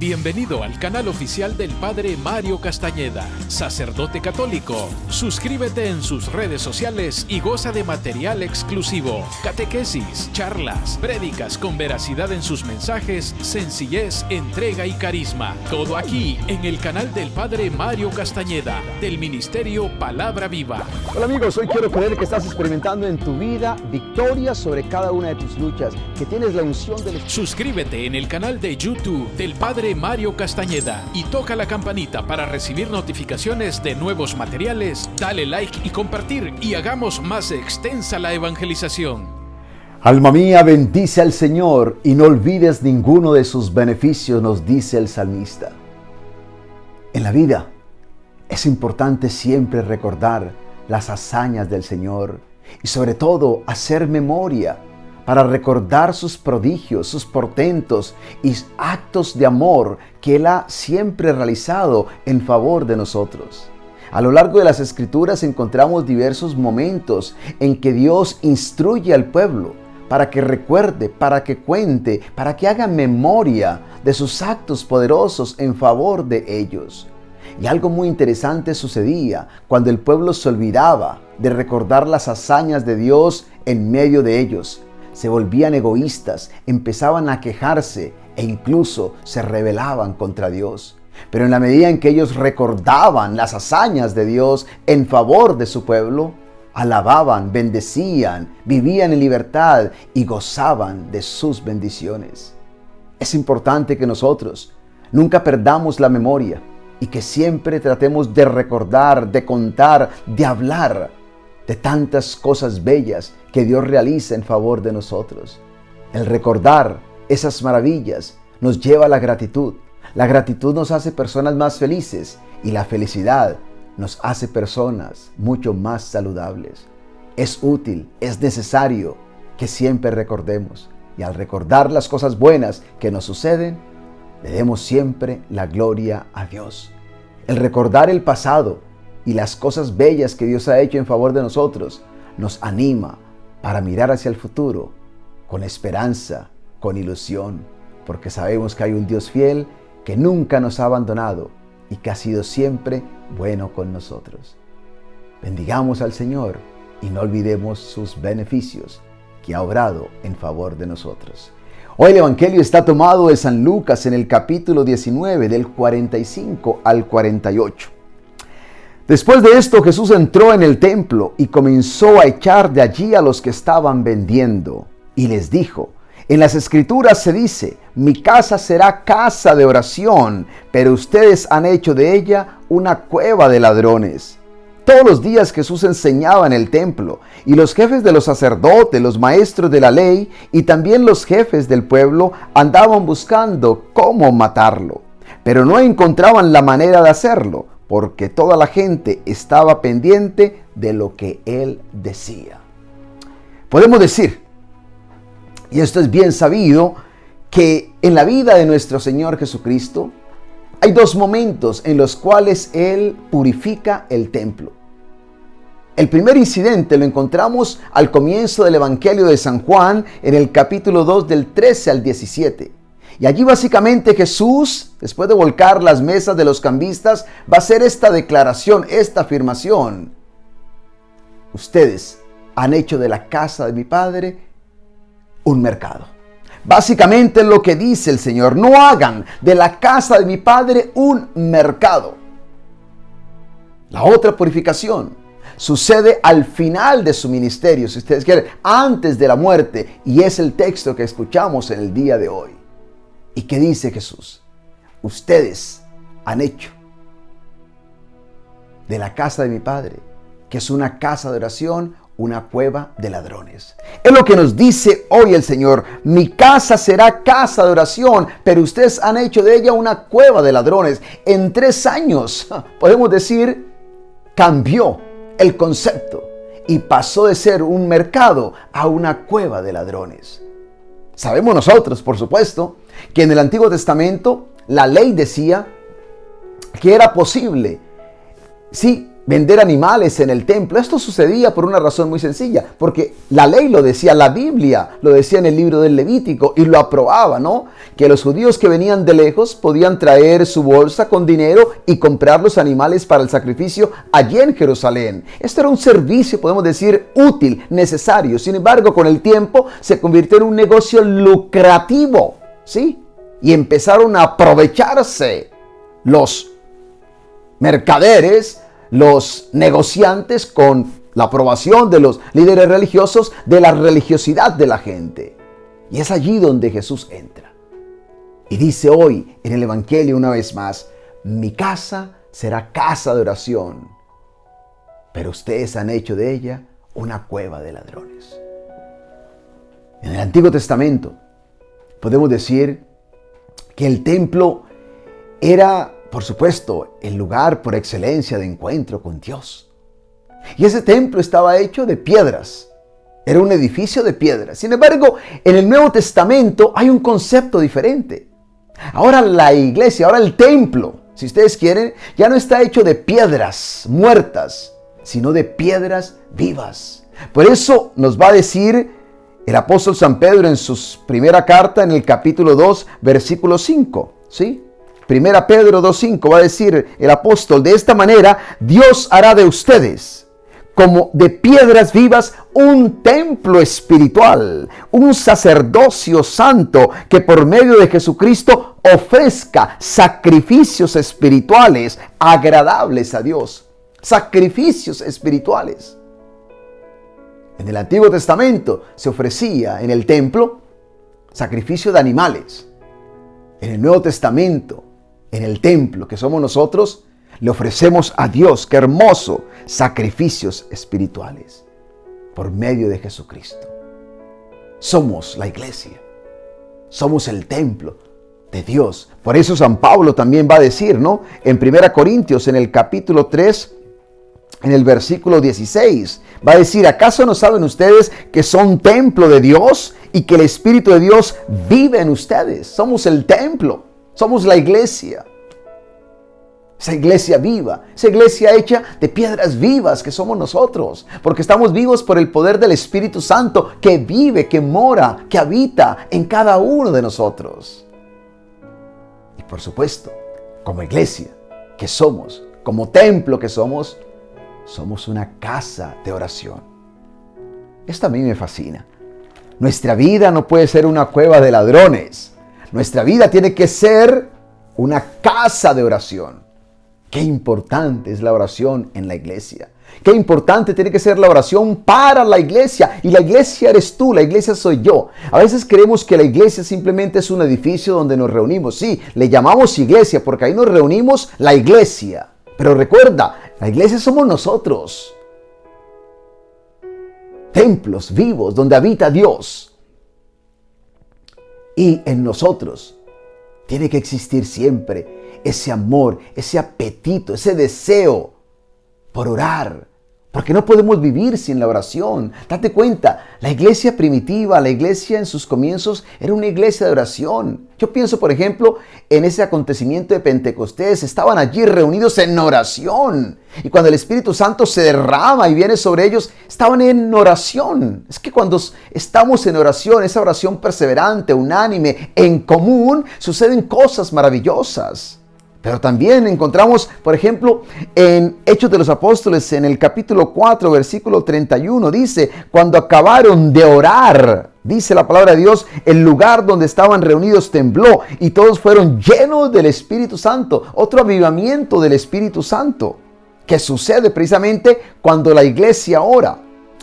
Bienvenido al canal oficial del Padre Mario Castañeda, sacerdote católico. Suscríbete en sus redes sociales y goza de material exclusivo, catequesis, charlas, prédicas con veracidad en sus mensajes, sencillez, entrega y carisma. Todo aquí en el canal del Padre Mario Castañeda, del Ministerio Palabra Viva. Hola amigos, hoy quiero creer que estás experimentando en tu vida victoria sobre cada una de tus luchas, que tienes la unción del Espíritu. Suscríbete en el canal de YouTube del Padre Mario Castañeda y toca la campanita para recibir notificaciones de nuevos materiales. Dale like y compartir y hagamos más extensa la evangelización. Alma mía, bendice al Señor y no olvides ninguno de sus beneficios, nos dice el salmista. En la vida es importante siempre recordar las hazañas del Señor y sobre todo hacer memoria para recordar sus prodigios, sus portentos y actos de amor que Él ha siempre realizado en favor de nosotros. A lo largo de las Escrituras encontramos diversos momentos en que Dios instruye al pueblo para que recuerde, para que cuente, para que haga memoria de sus actos poderosos en favor de ellos. Y algo muy interesante sucedía cuando el pueblo se olvidaba de recordar las hazañas de Dios en medio de ellos. Se volvían egoístas, empezaban a quejarse e incluso se rebelaban contra Dios. Pero en la medida en que ellos recordaban las hazañas de Dios en favor de su pueblo, alababan, bendecían, vivían en libertad y gozaban de sus bendiciones. Es importante que nosotros nunca perdamos la memoria y que siempre tratemos de recordar, de contar, de hablar de tantas cosas bellas que Dios realiza en favor de nosotros. El recordar esas maravillas nos lleva a la gratitud. La gratitud nos hace personas más felices y la felicidad nos hace personas mucho más saludables. Es útil, es necesario que siempre recordemos. Y al recordar las cosas buenas que nos suceden, le demos siempre la gloria a Dios. El recordar el pasado y las cosas bellas que Dios ha hecho en favor de nosotros nos anima para mirar hacia el futuro con esperanza, con ilusión, porque sabemos que hay un Dios fiel que nunca nos ha abandonado y que ha sido siempre bueno con nosotros. Bendigamos al Señor y no olvidemos sus beneficios que ha obrado en favor de nosotros. Hoy el Evangelio está tomado de San Lucas en el capítulo 19 del 45 al 48. Después de esto, Jesús entró en el templo y comenzó a echar de allí a los que estaban vendiendo. Y les dijo, en las Escrituras se dice, mi casa será casa de oración, pero ustedes han hecho de ella una cueva de ladrones. Todos los días Jesús enseñaba en el templo, y los jefes de los sacerdotes, los maestros de la ley, y también los jefes del pueblo andaban buscando cómo matarlo. Pero no encontraban la manera de hacerlo, porque toda la gente estaba pendiente de lo que él decía. Podemos decir, y esto es bien sabido, que en la vida de nuestro Señor Jesucristo hay dos momentos en los cuales Él purifica el templo. El primer incidente lo encontramos al comienzo del Evangelio de San Juan, en el capítulo 2 del 13 al 17. Y allí básicamente Jesús, después de volcar las mesas de los cambistas, va a hacer esta declaración, esta afirmación. Ustedes han hecho de la casa de mi Padre un mercado. Básicamente lo que dice el Señor, no hagan de la casa de mi Padre un mercado. La otra purificación sucede al final de su ministerio, si ustedes quieren, antes de la muerte, y es el texto que escuchamos en el día de hoy. ¿Y qué dice Jesús? Ustedes han hecho de la casa de mi Padre, que es una casa de oración, una cueva de ladrones. Es lo que nos dice hoy el Señor. Mi casa será casa de oración, pero ustedes han hecho de ella una cueva de ladrones. En 3 años, podemos decir, cambió el concepto y pasó de ser un mercado a una cueva de ladrones. Sabemos nosotros, por supuesto, que en el Antiguo Testamento la ley decía que era posible, sí, vender animales en el templo. Esto sucedía por una razón muy sencilla, porque la ley lo decía, la Biblia lo decía en el libro del Levítico y lo aprobaba, ¿no? Que los judíos que venían de lejos podían traer su bolsa con dinero y comprar los animales para el sacrificio allí en Jerusalén. Esto era un servicio, podemos decir, útil, necesario. Sin embargo, con el tiempo se convirtió en un negocio lucrativo, ¿sí? Y empezaron a aprovecharse los mercaderes, los negociantes, con la aprobación de los líderes religiosos, de la religiosidad de la gente. Y es allí donde Jesús entra. Y dice hoy en el Evangelio una vez más: mi casa será casa de oración, pero ustedes han hecho de ella una cueva de ladrones. En el Antiguo Testamento podemos decir que el templo era, por supuesto, el lugar por excelencia de encuentro con Dios. Y ese templo estaba hecho de piedras. Era un edificio de piedras. Sin embargo, en el Nuevo Testamento hay un concepto diferente. Ahora la iglesia, ahora el templo, si ustedes quieren, ya no está hecho de piedras muertas, sino de piedras vivas. Por eso nos va a decir el apóstol San Pedro en su primera carta, en el capítulo 2, versículo 5, ¿sí? Primera Pedro 2:5 va a decir el apóstol: de esta manera Dios hará de ustedes, como de piedras vivas, un templo espiritual, un sacerdocio santo, que por medio de Jesucristo ofrezca sacrificios espirituales agradables a Dios. Sacrificios espirituales. En el Antiguo Testamento se ofrecía en el templo sacrificio de animales. En el Nuevo Testamento, en el templo que somos nosotros, le ofrecemos a Dios, qué hermoso, sacrificios espirituales por medio de Jesucristo. Somos la iglesia, somos el templo de Dios. Por eso San Pablo también va a decir, ¿no? En 1 Corintios, en el capítulo 3, en el versículo 16, va a decir: ¿acaso no saben ustedes que son templo de Dios y que el Espíritu de Dios vive en ustedes? Somos el templo, somos la iglesia. Esa iglesia viva, esa iglesia hecha de piedras vivas que somos nosotros, porque estamos vivos por el poder del Espíritu Santo que vive, que mora, que habita en cada uno de nosotros. Y por supuesto, como iglesia que somos, como templo que somos una casa de oración. Esto a mí me fascina. Nuestra vida no puede ser una cueva de ladrones. Nuestra vida tiene que ser una casa de oración. Qué importante es la oración en la iglesia. Qué importante tiene que ser la oración para la iglesia. Y la iglesia eres tú, la iglesia soy yo. A veces creemos que la iglesia simplemente es un edificio donde nos reunimos. Sí, le llamamos iglesia porque ahí nos reunimos, la iglesia. Pero recuerda, la iglesia somos nosotros. Templos vivos donde habita Dios. Y en nosotros tiene que existir siempre ese amor, ese apetito, ese deseo por orar. Porque no podemos vivir sin la oración. Date cuenta, la iglesia primitiva, la iglesia en sus comienzos era una iglesia de oración. Yo pienso, por ejemplo, en ese acontecimiento de Pentecostés. Estaban allí reunidos en oración. Y cuando el Espíritu Santo se derrama y viene sobre ellos, estaban en oración. Es que cuando estamos en oración, esa oración perseverante, unánime, en común, suceden cosas maravillosas. Pero también encontramos, por ejemplo, en Hechos de los Apóstoles, en el capítulo 4, versículo 31, dice: cuando acabaron de orar, dice la palabra de Dios, el lugar donde estaban reunidos tembló y todos fueron llenos del Espíritu Santo. Otro avivamiento del Espíritu Santo que sucede precisamente cuando la iglesia ora.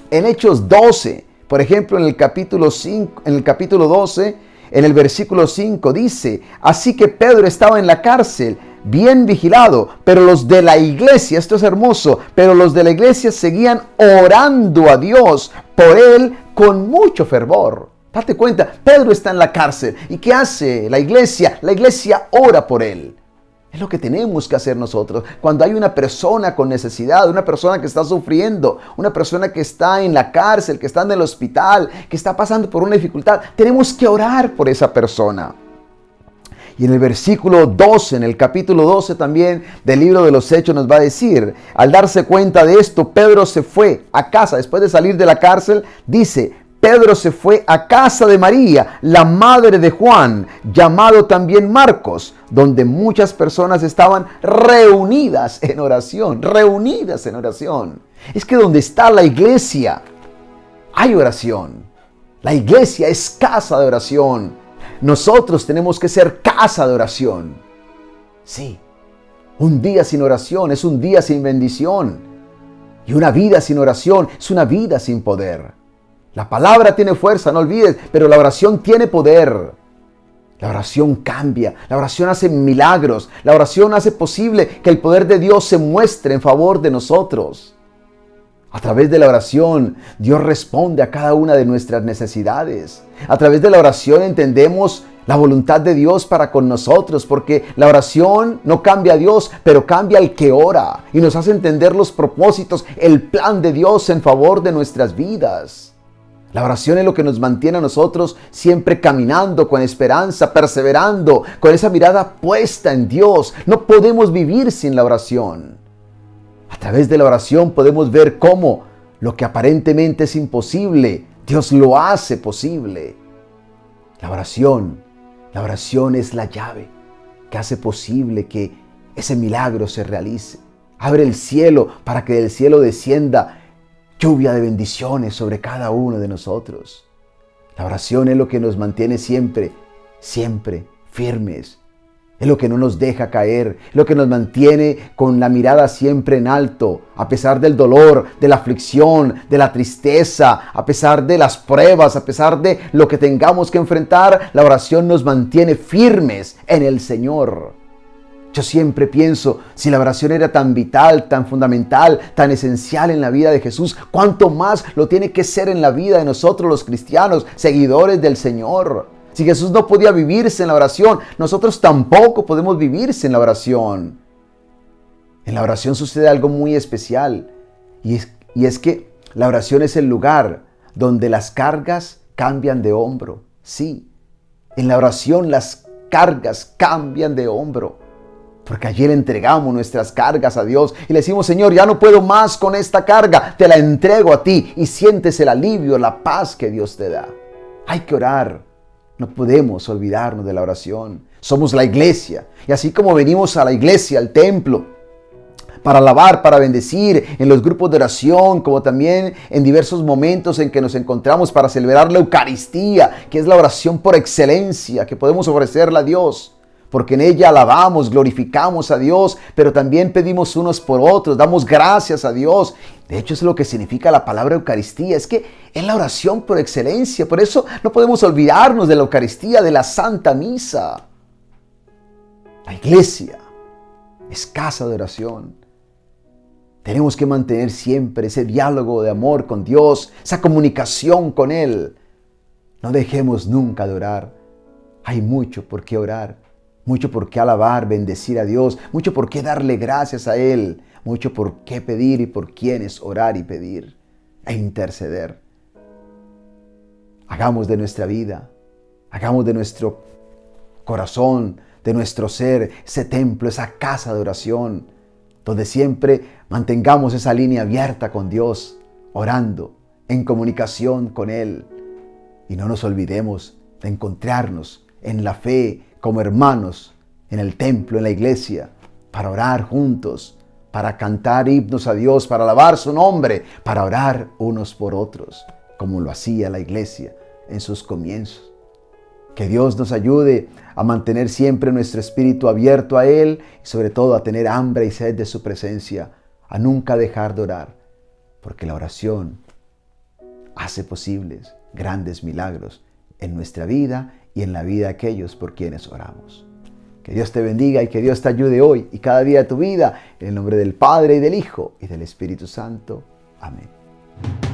En Hechos 12, por ejemplo, en el capítulo 5, en el capítulo 12, en el versículo 5 dice: así que Pedro estaba en la cárcel, bien vigilado, pero los de la iglesia, esto es hermoso, pero los de la iglesia seguían orando a Dios por él con mucho fervor. Date cuenta, Pedro está en la cárcel. ¿Y qué hace la iglesia? La iglesia ora por él. Es lo que tenemos que hacer nosotros. Cuando hay una persona con necesidad, una persona que está sufriendo, una persona que está en la cárcel, que está en el hospital, que está pasando por una dificultad, tenemos que orar por esa persona. Y en el versículo 12, en el capítulo 12 también del libro de los Hechos nos va a decir, al darse cuenta de esto, Pedro se fue a casa. Después de salir de la cárcel, dice, Pedro se fue a casa de María, la madre de Juan, llamado también Marcos, donde muchas personas estaban reunidas en oración, reunidas en oración. Es que donde está la iglesia, hay oración. La iglesia es casa de oración. Nosotros tenemos que ser casa de oración. Sí, un día sin oración es un día sin bendición. Y una vida sin oración es una vida sin poder. La palabra tiene fuerza, no olvides, pero la oración tiene poder. La oración cambia, la oración hace milagros, la oración hace posible que el poder de Dios se muestre en favor de nosotros. A través de la oración, Dios responde a cada una de nuestras necesidades. A través de la oración entendemos la voluntad de Dios para con nosotros, porque la oración no cambia a Dios, pero cambia al que ora y nos hace entender los propósitos, el plan de Dios en favor de nuestras vidas. La oración es lo que nos mantiene a nosotros siempre caminando con esperanza, perseverando, con esa mirada puesta en Dios. No podemos vivir sin la oración. A través de la oración podemos ver cómo lo que aparentemente es imposible, Dios lo hace posible. La oración es la llave que hace posible que ese milagro se realice. Abre el cielo para que del cielo descienda lluvia de bendiciones sobre cada uno de nosotros. La oración es lo que nos mantiene siempre firmes. Es lo que no nos deja caer, es lo que nos mantiene con la mirada siempre en alto, a pesar del dolor, de la aflicción, de la tristeza, a pesar de las pruebas, a pesar de lo que tengamos que enfrentar. La oración nos mantiene firmes en el Señor. Yo siempre pienso, si la oración era tan vital, tan fundamental, tan esencial en la vida de Jesús, ¿cuánto más lo tiene que ser en la vida de nosotros los cristianos, seguidores del Señor? Si Jesús no podía vivirse en la oración, nosotros tampoco podemos vivirse en la oración. En la oración sucede algo muy especial, y es que la oración es el lugar donde las cargas cambian de hombro. Sí, en la oración las cargas cambian de hombro. Porque allí le entregamos nuestras cargas a Dios y le decimos, Señor, ya no puedo más con esta carga, te la entrego a ti, y sientes el alivio, la paz que Dios te da. Hay que orar, no podemos olvidarnos de la oración. Somos la iglesia, y así como venimos a la iglesia, al templo, para alabar, para bendecir, en los grupos de oración, como también en diversos momentos en que nos encontramos para celebrar la Eucaristía, que es la oración por excelencia que podemos ofrecerle a Dios. Porque en ella alabamos, glorificamos a Dios, pero también pedimos unos por otros, damos gracias a Dios. De hecho, es lo que significa la palabra Eucaristía, es que es la oración por excelencia. Por eso no podemos olvidarnos de la Eucaristía, de la Santa Misa. La iglesia es casa de oración. Tenemos que mantener siempre ese diálogo de amor con Dios, esa comunicación con Él. No dejemos nunca de orar. Hay mucho por qué orar. Mucho por qué alabar, bendecir a Dios, mucho por qué darle gracias a Él, mucho por qué pedir y por quiénes orar y pedir e interceder. Hagamos de nuestra vida, hagamos de nuestro corazón, de nuestro ser, ese templo, esa casa de oración, donde siempre mantengamos esa línea abierta con Dios, orando, en comunicación con Él. Y no nos olvidemos de encontrarnos en la fe, como hermanos en el templo, en la iglesia, para orar juntos, para cantar himnos a Dios, para alabar su nombre, para orar unos por otros, como lo hacía la iglesia en sus comienzos. Que Dios nos ayude a mantener siempre nuestro espíritu abierto a Él y sobre todo a tener hambre y sed de su presencia, a nunca dejar de orar, porque la oración hace posibles grandes milagros en nuestra vida y en la vida de aquellos por quienes oramos. Que Dios te bendiga y que Dios te ayude hoy y cada día de tu vida, en el nombre del Padre y del Hijo y del Espíritu Santo. Amén.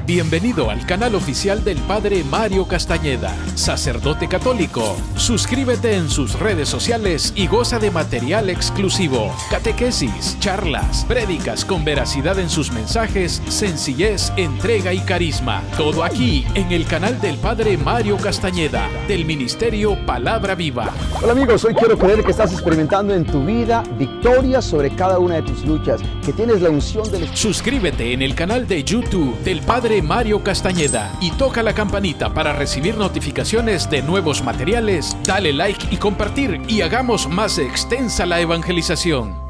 Bienvenido al canal oficial del Padre Mario Castañeda, sacerdote católico. Suscríbete en sus redes sociales y goza de material exclusivo, catequesis, charlas, prédicas con veracidad en sus mensajes, sencillez, entrega y carisma. Todo aquí en el canal del Padre Mario Castañeda, del Ministerio Palabra Viva. Hola amigos, hoy quiero creer que estás experimentando en tu vida victoria sobre cada una de tus luchas, que tienes la unción del Espíritu. Suscríbete en el canal de YouTube del Padre Mario Castañeda y toca la campanita para recibir notificaciones de nuevos materiales. Dale like y compartir y hagamos más extensa la evangelización.